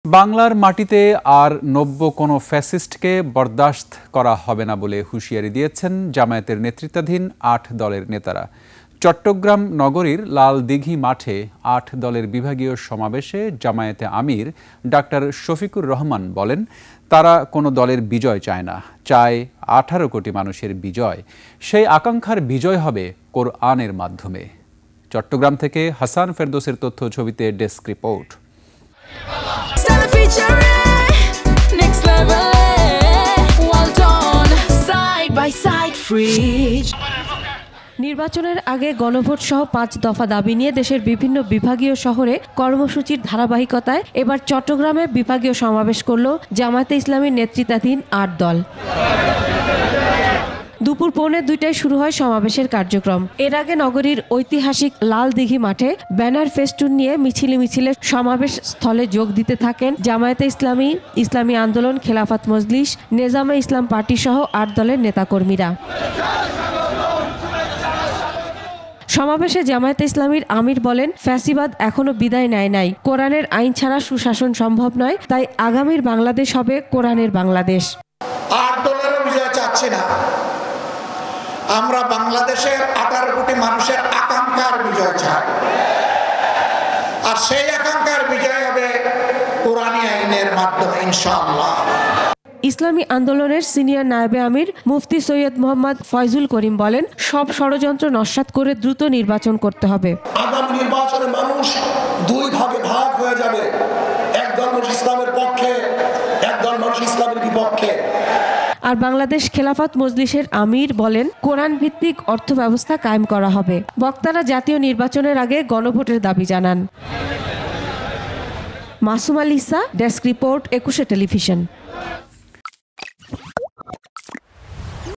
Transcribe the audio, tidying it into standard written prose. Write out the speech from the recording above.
বাংলার মাটিতে আর নব্য কোনো ফ্যাসিস্টকে বরদাস্ত করা হবে না বলে হুঁশিয়ারি দিয়েছেন জামায়াতের নেতৃত্বাধীন ৮ দলের নেতারা। চট্টগ্রাম নগরীর লাল দিঘি মাঠে ৮ দলের বিভাগীয় সমাবেশে জামায়াতে আমির ডাক্তার শফিকুর রহমান বলেন, তারা কোনো দলের বিজয় চায় না, চায় ১৮ কোটি মানুষের বিজয়। সেই আকাঙ্ক্ষার বিজয় হবে কোরআনের মাধ্যমে। চট্টগ্রাম থেকে হাসান ফেরদৌসের তথ্য ছবিতে ডেস্ক রিপোর্ট। নির্বাচনের আগে গণভোট সহ ৫ দফা দাবি নিয়ে দেশের বিভিন্ন বিভাগীয় শহরে কর্মসূচির ধারাবাহিকতায় এবার চট্টগ্রামে বিভাগীয় সমাবেশ করল জামায়াতে ইসলামীর নেতৃত্বাধীন ৮ দল। দুপুর ১:৩০টায় শুরু হয় সমাবেশের কার্যক্রম। এর আগে নগরীর ঐতিহাসিক লাল দিঘি মাঠে ব্যানার ফেস্টুন নিয়ে মিছিলে সমাবেশ স্থলে যোগ দিতে থাকেন জামায়াতে ইসলামী, ইসলামী আন্দোলন, খেলাফত মজলিস, নেজামে ইসলাম পার্টি সহ ৮ দলের নেতাকর্মীরা। সমাবেশে জামায়াতে ইসলামীর আমির বলেন, ফ্যাসিবাদ এখনো বিদায় নেয় নাই। কোরআনের আইন ছাড়া সুশাসন সম্ভব নয়, তাই আগামীর বাংলাদেশ হবে কোরআনের বাংলাদেশ। ৮ দলের বিজয় চাচ্ছি না, আমরা বাংলাদেশের ১৮ কোটি মানুষের আকাঙ্ক্ষার বিজয় চাই, আর সেই আকাঙ্ক্ষার বিজয় হবে কোরআনী আইনের মাধ্যমে ইনশাআল্লাহ। ইসলামী আন্দোলনের সিনিয়র নায়েবে আমির মুফতি সৈয়দ মোহাম্মদ ফয়জুল করিম বলেন, সব ষড়যন্ত্র নস্যাৎ করে দ্রুত নির্বাচন করতে হবে। আগামী নির্বাচনে মানুষ ২ ভাগে ভাগ হয়ে যাবে, একদল মানুষ ইসলামের পক্ষে, একদল মানুষ ইসলামের বিপক্ষে। আর বাংলাদেশ খেলাফত মজলিসের আমির বলেন, কোরআন ভিত্তিক অর্থ ব্যবস্থা কায়েম করা হবে। বক্তারা জাতীয় নির্বাচনের আগে গণভোটের দাবি জানান। মাসুম আল ইসা, ডেস্ক রিপোর্ট, ২১ টেলিভিশন।